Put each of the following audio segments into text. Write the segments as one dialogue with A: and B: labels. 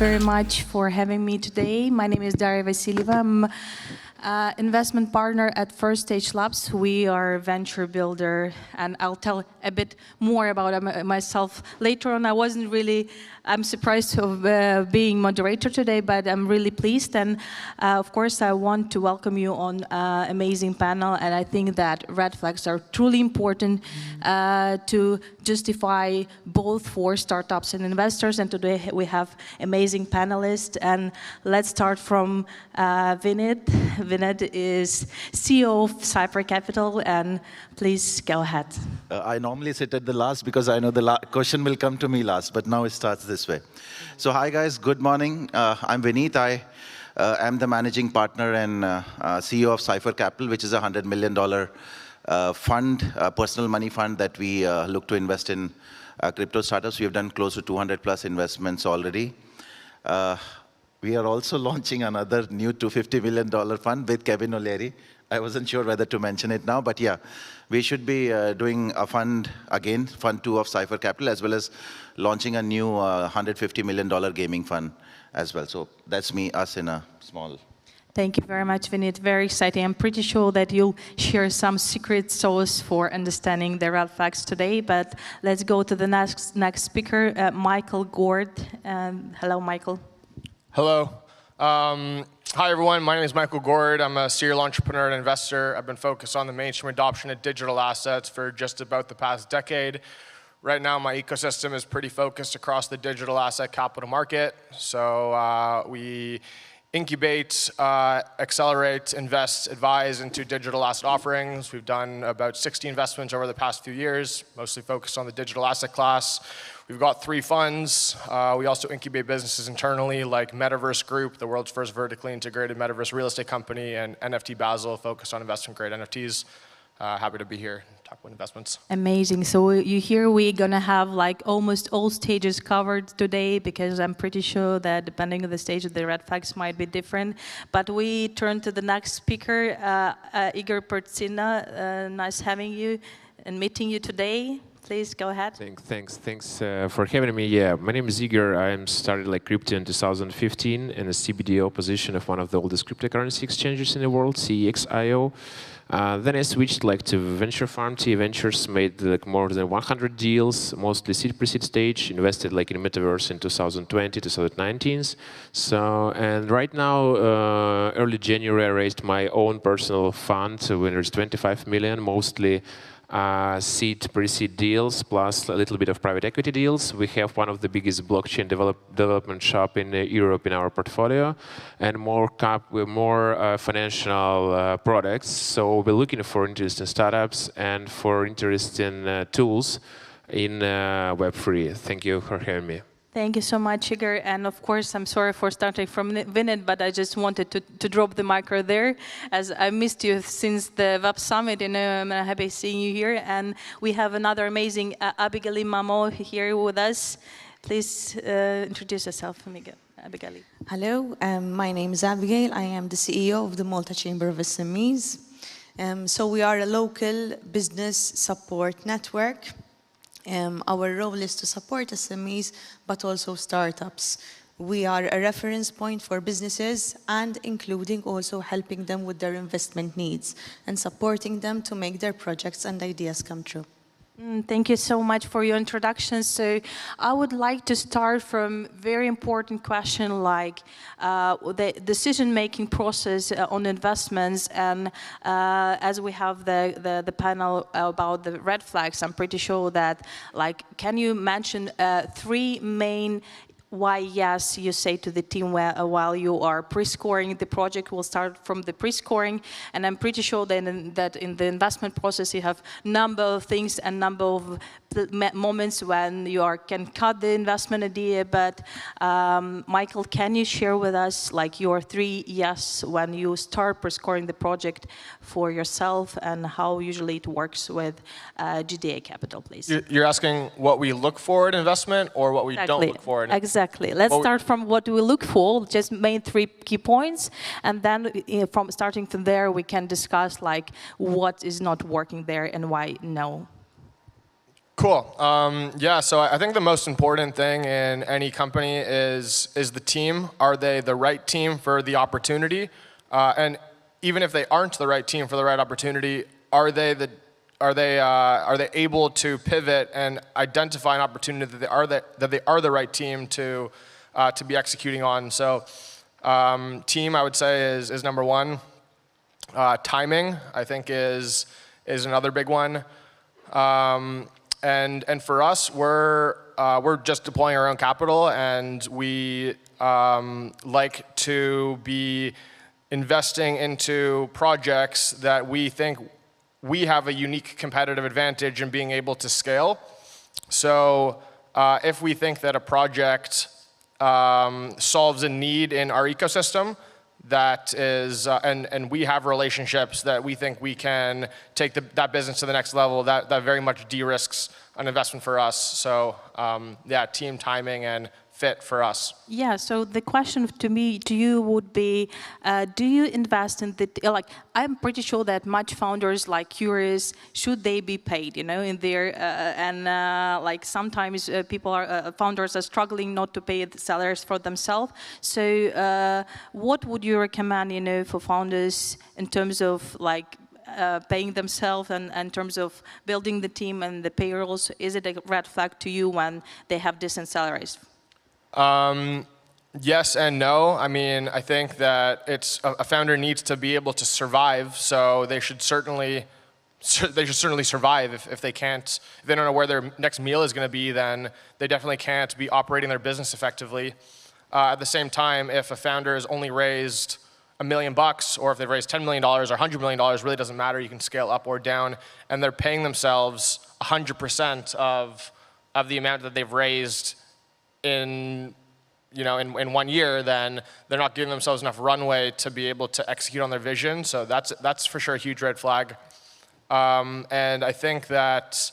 A: very much for having me today. My name is Daria Vasylieva. I'm investment partner at First Stage Labs. We are a venture builder, and I'll tell a bit more about myself later on. I'm surprised of being moderator today, but I'm really pleased. And of course, I want to welcome you on amazing panel. And I think that red flags are truly important to justify both for startups and investors. And today we have amazing panelists. And let's start from Vineet. Vineet is CEO of Cypher Capital, and please go ahead.
B: I normally sit at the last because I know the question will come to me last, but now it starts this way. So hi guys, good morning. I'm Vineet. I am the managing partner and CEO of Cypher Capital, which is a $100 million fund, personal money fund that we look to invest in crypto startups. We have done close to 200 plus investments already. We are also launching another new $250 million fund with Kevin O'Leary. I wasn't sure whether to mention it now, but yeah, we should be doing a fund again, Fund 2 of Cypher Capital, as well as launching a new $150 million gaming fund as well. So that's us in a small.
A: Thank you very much, Vineet. Very exciting. I'm pretty sure that you'll share some secret sauce for understanding the red flags today. But let's go to the next speaker, Michael Gord. Hello, Michael.
C: Hello. Hi, everyone. My name is Michael Gord. I'm a serial entrepreneur and investor. I've been focused on the mainstream adoption of digital assets for just about the past decade. Right now, my ecosystem is pretty focused across the digital asset capital market. So we incubate, accelerate, invest, advise into digital asset offerings. We've done about 60 investments over the past few years, mostly focused on the digital asset class. We've got 3 funds. We also incubate businesses internally like Metaverse Group, the world's first vertically integrated metaverse real estate company, and NFT Basel, focused on investment-grade NFTs. Happy to be here and talk about investments.
A: Amazing. So you hear we're going to have like almost all stages covered today, because I'm pretty sure that depending on the stage, the red flags might be different. But we turn to the next speaker, Igor Pertsiya. Nice having you and meeting you today. Please go ahead.
D: Thanks for having me. Yeah, my name is Igor. I started like crypto in 2015 in a CBDO position of one of the oldest cryptocurrency exchanges in the world, CEX.io. Then I switched to venture farm. T Ventures made more than 100 deals, mostly seed pre-seed stage. Invested in metaverse in 2020, 2019. And right now, early January, I raised my own personal fund. So when there's 25 million, mostly seed, pre-seed deals, plus a little bit of private equity deals. We have one of the biggest blockchain development shop in Europe in our portfolio, and more financial products. So we're looking for interesting startups and for interesting tools in Web3. Thank you for having me.
A: Thank you so much, Igor. And of course, I'm sorry for starting from Vineet, but I just wanted to drop the micro there, as I missed you since the Web Summit. I'm happy seeing you here. And we have another amazing Abigail Mamo here with us. Please introduce yourself, Abigail.
E: Hello, my name is Abigail. I am the CEO of the Malta Chamber of SMEs. So we are a local business support network. Our role is to support SMEs, but also startups. We are a reference point for businesses, and including also helping them with their investment needs and supporting them to make their projects and ideas come true.
A: Thank you so much for your introduction. So I would like to start from very important question like the decision-making process on investments. And as we have the panel about the red flags, I'm pretty sure that can you mention 3 main why yes, you say to the team while you are pre-scoring the project. We'll start from the pre-scoring, and I'm pretty sure that in the investment process you have number of things and number of moments when you can cut the investment idea. But Michael, can you share with us your 3 yes when you start pre-scoring the project for yourself, and how usually it works with GDA Capital, please?
C: You're asking what we look for in investment or what we don't look for in
A: Exactly. Let's start from what we look for, just main 3 key points, and then starting from there we can discuss what is not working there and why no.
C: Cool. Yeah, so I think the most important thing in any company is the team. Are they the right team for the opportunity? And even if they aren't the right team for the right opportunity, are they able to pivot and identify an opportunity that they are the right team to be executing on? So team, I would say, is number one. Timing, I think, is another big one. And for us, we're just deploying our own capital, and we like to be investing into projects that we think we have a unique competitive advantage in being able to scale. So if we think that a project solves a need in our ecosystem, that is, and we have relationships that we think we can take that business to the next level, that very much de-risks an investment for us. So yeah, team, timing, and fit for us.
A: Yeah, so the question to you would be, do you invest in the, like, I'm pretty sure that much founders like curious, should they be paid, you know, in their, like sometimes founders are struggling not to pay the salaries for themselves. So what would you recommend, you know, for founders in terms of like, paying themselves and in terms of building the team and the payrolls? Is it a red flag to you when they have decent salaries?
C: Yes and no. I mean, I think that a founder needs to be able to survive, so they should certainly survive. If they can't, if they don't know where their next meal is going to be, then they definitely can't be operating their business effectively. At the same time, if a founder has only raised $1 million, or if they've raised $10 million or $100 million, really doesn't matter. You can scale up or down, and they're paying themselves 100% of the amount that they've raised in 1 year, then they're not giving themselves enough runway to be able to execute on their vision. So that's for sure a huge red flag. And I think that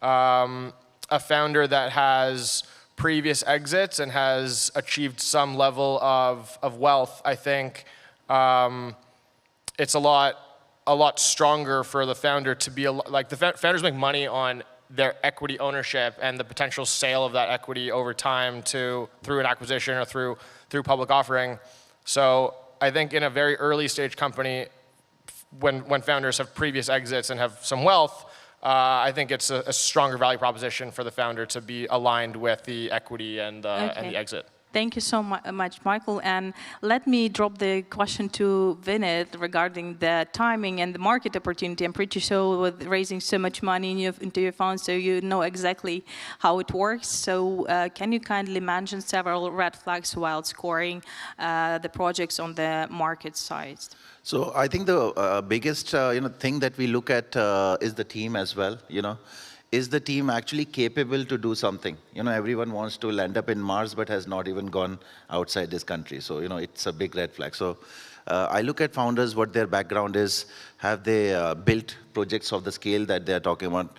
C: a founder that has previous exits and has achieved some level of wealth, I think it's a lot stronger for the founder to be like the founders make money on their equity ownership and the potential sale of that equity over time through an acquisition or through public offering. So I think in a very early stage company, when founders have previous exits and have some wealth, I think it's a stronger value proposition for the founder to be aligned with the equity and the exit.
A: Thank you so much, Michael. And let me drop the question to Vineet regarding the timing and the market opportunity. I'm pretty sure with raising so much money into your fund, so you know exactly how it works. So can you kindly mention several red flags while scoring the projects on the market side?
B: So I think the biggest thing that we look at is the team as well. Is the team actually capable to do something? Everyone wants to land up in Mars, but has not even gone outside this country. So, it's a big red flag. So I look at founders, what their background is. Have they built projects of the scale that they're talking about?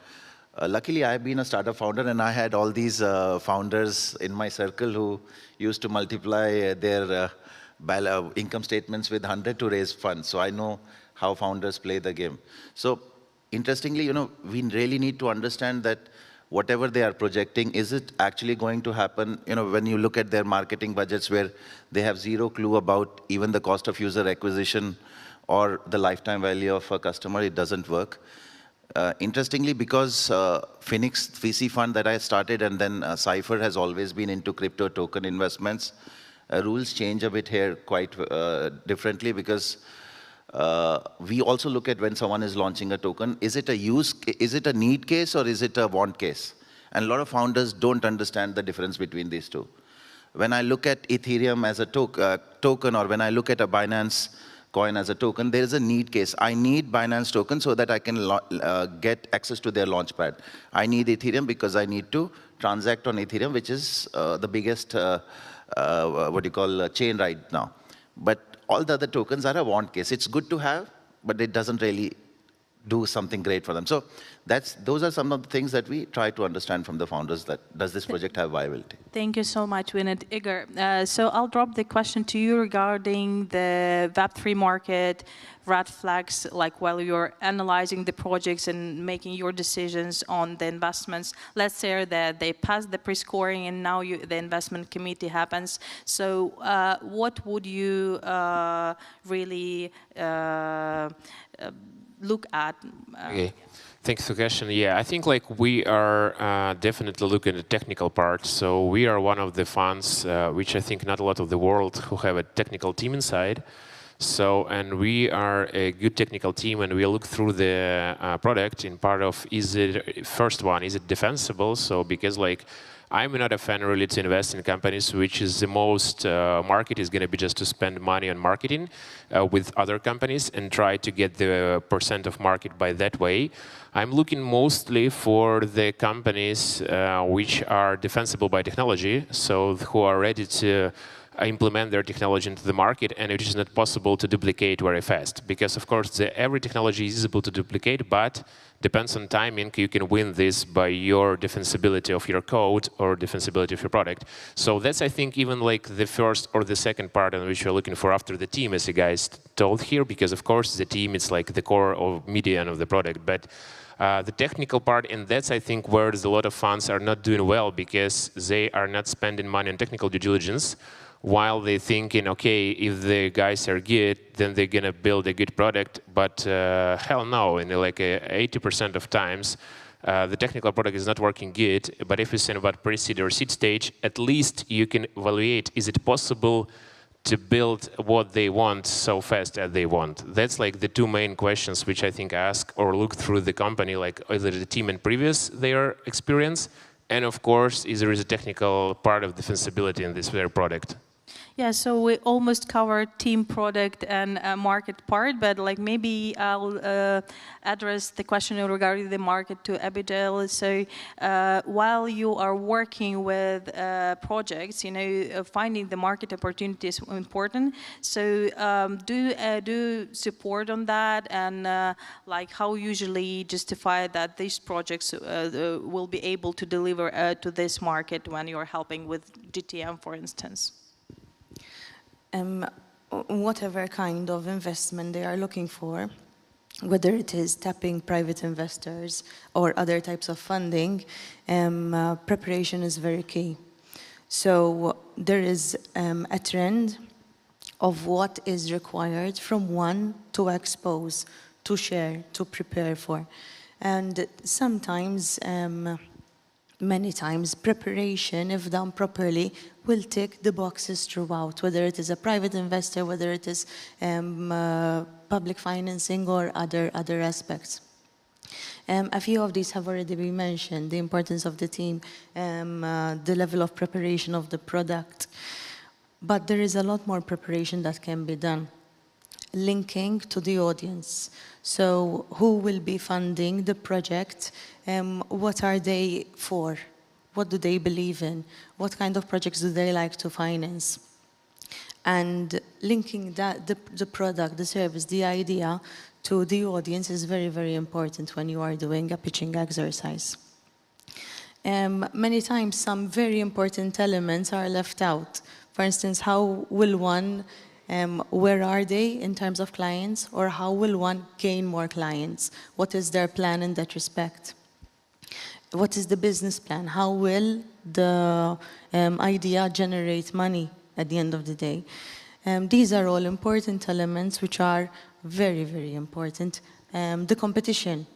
B: Luckily, I've been a startup founder, and I had all these founders in my circle who used to multiply their income statements with 100 to raise funds. So I know how founders play the game. So interestingly, we really need to understand that whatever they are projecting, is it actually going to happen? When you look at their marketing budgets where they have zero clue about even the cost of user acquisition or the lifetime value of a customer, it doesn't work. Interestingly, because Phoenix VC fund that I started and then Cypher has always been into crypto token investments, rules change a bit here quite differently because we also look at when someone is launching a token, is it a need case or is it a want case? And a lot of founders don't understand the difference between these two. When I look at Ethereum as a token, or when I look at a Binance coin as a token, there is a need case. I need Binance token so that I can get access to their launchpad. I need Ethereum because I need to transact on Ethereum, which is the biggest chain right now. But all the other tokens are a want case. It's good to have, but it doesn't really do something great for them. So those are some of the things that we try to understand from the founders, that does this project have viability?
A: Thank you so much, Vineet. Igor, so I'll drop the question to you regarding the Web3 market. red flags, like while you're analyzing the projects and making your decisions on the investments? Let's say that they pass the pre-scoring and now the investment committee happens. So what would you really look at?
D: Okay. Thanks for the question. Yeah, I think like we are definitely looking at the technical part. So we are one of the funds, which I think not a lot of the world who have a technical team inside. So, and we are a good technical team, and we look through the product in part of, is it, first one, is it defensible? So, because like, I'm not a fan really to invest in companies which is the most market is going to be just to spend money on marketing with other companies and try to get the % of market by that way. I'm looking mostly for the companies which are defensible by technology, so who are ready to implement their technology into the market, and it is not possible to duplicate very fast. Because of course, every technology is able to duplicate, but depends on timing. You can win this by your defensibility of your code or defensibility of your product. So that's, I think, even like the first or the second part on which you're looking for after the team, as you guys told here, because of course the team is like the core of median of the product. But the technical part, and that's, I think, where a lot of funds are not doing well because they are not spending money on technical due diligence, while they're thinking, okay, if the guys are good, then they're going to build a good product. But hell no, in like 80% of times, the technical product is not working good. But if it's in about pre-seed or seed stage, at least you can evaluate, is it possible to build what they want so fast as they want? That's like the two main questions which I think ask or look through the company, like either the team and previous their experience, and of course, is there is a technical part of defensibility in this very product.
A: Yeah, so we almost covered team, product, and market part, but like maybe I'll address the question regarding the market to Abigail. So while you are working with projects, you know, finding the market opportunity is important. So do support on that, and like how usually justify that these projects will be able to deliver to this market when you're helping with GTM, for instance?
E: Whatever kind of investment they are looking for, whether it is tapping private investors or other types of funding, preparation is very key. So there is a trend of what is required from one to expose, to share, to prepare for. And sometimes, many times, preparation, if done properly, will tick the boxes throughout, whether it is a private investor, whether it is public financing or other aspects. A few of these have already been mentioned, the importance of the team, the level of preparation of the product. But there is a lot more preparation that can be done. Linking to the audience. So who will be funding the project? What are they for? What do they believe in? What kind of projects do they like to finance? And linking that, the product, the service, the idea to the audience is very, very important when you are doing a pitching exercise. Many times, some very important elements are left out. For instance, how will one, where are they in terms of clients, or how will one gain more clients? What is their plan in that respect? What is the business plan? How will the idea generate money at the end of the day? These are all important elements which are very, very important. The competition.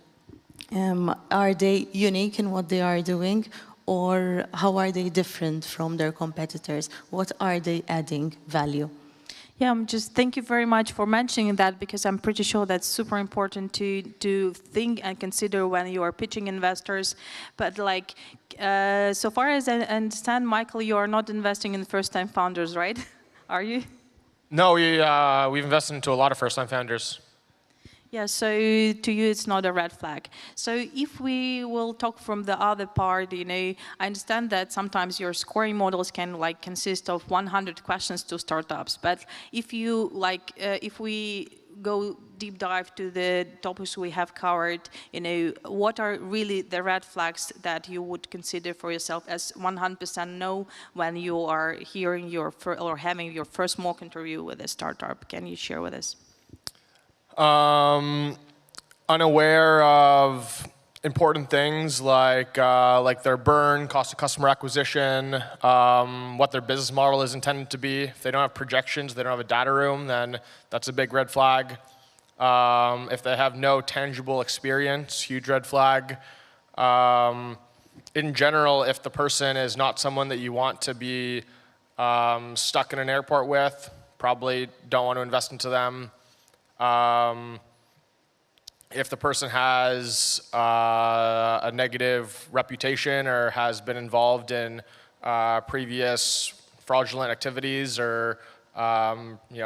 E: Are they unique in what they are doing, or how are they different from their competitors? What are they adding value?
A: Yeah, thank you very much for mentioning that, because I'm pretty sure that's super important to think and consider when you are pitching investors. But like, so far as I understand, Michael, you are not investing in first-time founders, right? Are you?
C: No, we've invested into a lot of first-time founders.
A: Yeah, so to you, it's not a red flag. So if we will talk from the other part, you know, I understand that sometimes your scoring models can like consist of 100 questions to startups. But if you like, if we go deep dive to the topics we have covered, you know, what are really the red flags that you would consider for yourself as 100% no when you are hearing or having your first mock interview with a startup? Can you share with us?
C: Unaware of important things like their burn, cost of customer acquisition, what their business model is intended to be. If they don't have projections, they don't have a data room, then that's a big red flag. If they have no tangible experience, huge red flag. In general, if the person is not someone that you want to be stuck in an airport with, probably don't want to invest into them. If the person has a negative reputation or has been involved in previous fraudulent activities or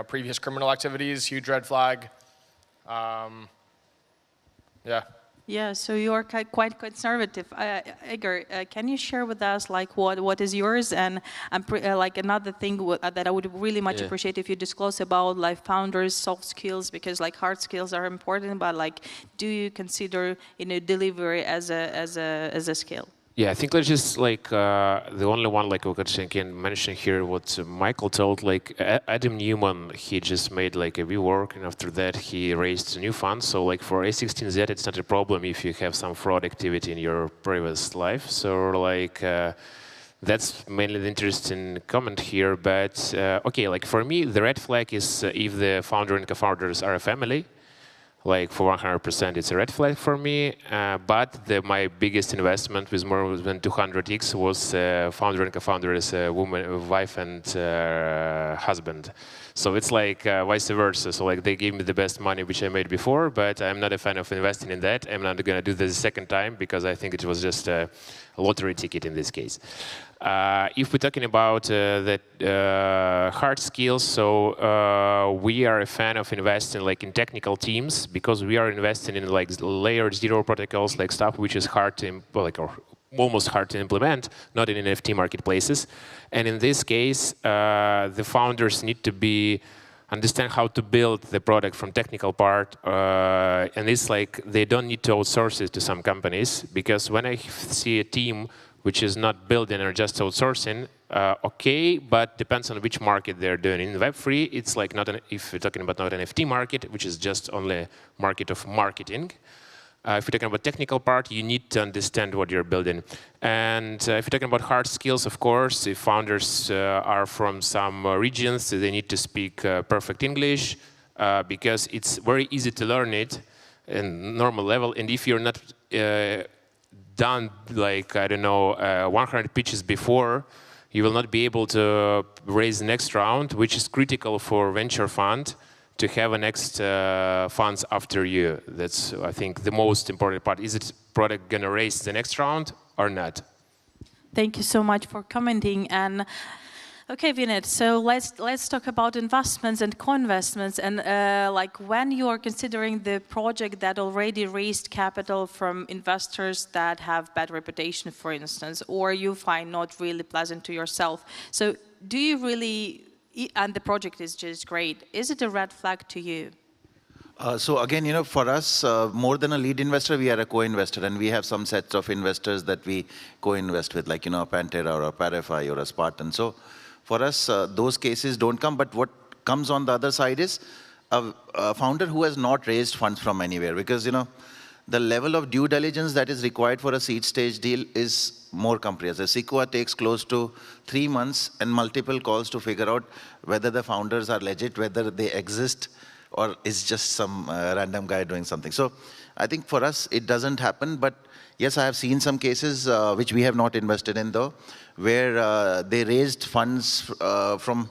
C: previous criminal activities, huge red flag. Yeah.
A: Yeah, so you are quite conservative. Igor, can you share with us like what is yours? And like another thing that I would really much appreciate if you disclose about like founders' soft skills, because like hard skills are important, but like do you consider delivery as a skill?
D: Yeah, I think let's just like the only one like we can mention here what Michael told, like Adam Newman, he just made like a WeWork, and after that he raised a new fund. So like for A16Z, it's not a problem if you have some fraud activity in your previous life. So like that's mainly the interesting comment here. But okay, like for me, the red flag is if the founder and co-founders are a family. Like for 100%, it's a red flag for me. But my biggest investment with more than 200x was founder and co-founder as a woman, a wife and husband. So it's like vice versa. So like they gave me the best money which I made before, but I'm not a fan of investing in that. I'm not going to do this a second time because I think it was just a lottery ticket in this case. If we're talking about the hard skills, so we are a fan of investing like in technical teams because we are investing in like layer 0 protocols, like stuff which is hard to or almost hard to implement, not in NFT marketplaces. And in this case, the founders need to understand how to build the product from technical part, and it's like they don't need to outsource it to some companies, because when I see a team which is not building or just outsourcing, okay, but depends on which market they're doing. In Web3, it's like if you're talking about not an NFT market, which is just only market of marketing. If you're talking about technical part, you need to understand what you're building. And if you're talking about hard skills, of course, if founders are from some regions, they need to speak perfect English, because it's very easy to learn it in normal level. And if you're not done, like, I don't know, 100 pitches before, you will not be able to raise the next round, which is critical for venture fund to have a next funds after you. That's, I think, the most important part. Is it product going to raise the next round or not?
A: Thank you so much for commenting. And okay, Vineet, so let's talk about investments and co-investments. And like when you are considering the project that already raised capital from investors that have bad reputation, for instance, or you find not really pleasant to yourself. So do you really, and the project is just great, is it a red flag to you?
B: So again, for us, more than a lead investor, we are a co-investor, and we have some sets of investors that we co-invest with, like, a Pantera or a Parify or a Spartan. So for us, those cases don't come, but what comes on the other side is a founder who has not raised funds from anywhere, because, the level of due diligence that is required for a seed stage deal is more comprehensive. Sequoia takes close to 3 months and multiple calls to figure out whether the founders are legit, whether they exist, or is just some random guy doing something. So I think for us, it doesn't happen. But yes, I have seen some cases, which we have not invested in though, where they raised funds from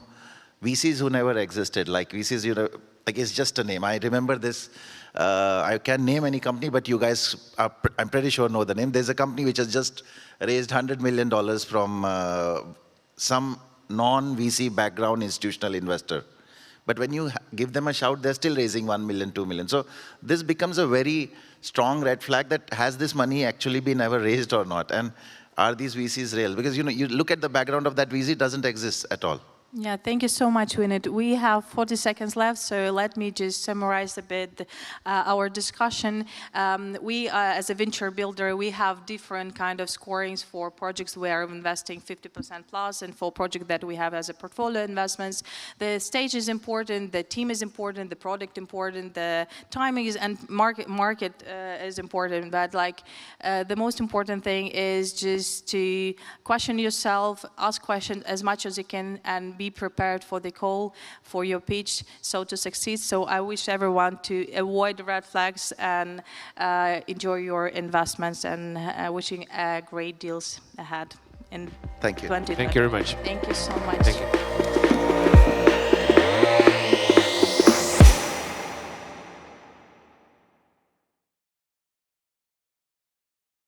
B: VCs who never existed. Like VCs, like it's just a name. I remember this. I can't name any company, but you guys, I'm pretty sure know the name. There's a company which has just raised $100 million from some non-VC background institutional investor. But when you give them a shout, they're still raising 1 million, 2 million. So this becomes a very strong red flag that has this money actually been ever raised or not? And are these VCs real? Because you look at the background of that VC, it doesn't exist at all.
A: Yeah, thank you so much, Vineet. We have 40 seconds left, so let me just summarize a bit our discussion. As a venture builder, we have different kind of scorings for projects where we're investing 50% plus, and for projects that we have as a portfolio investments. The stage is important, the team is important, the product important, the timing is, and market is important. But like the most important thing is just to question yourself, ask questions as much as you can, and be prepared for the call, for your pitch, so to succeed. So I wish everyone to avoid the red flags and enjoy your investments, and wishing great deals ahead in
B: Thank you.
A: 2020.
D: Thank you very much.
A: Thank you so much.
D: Thank you.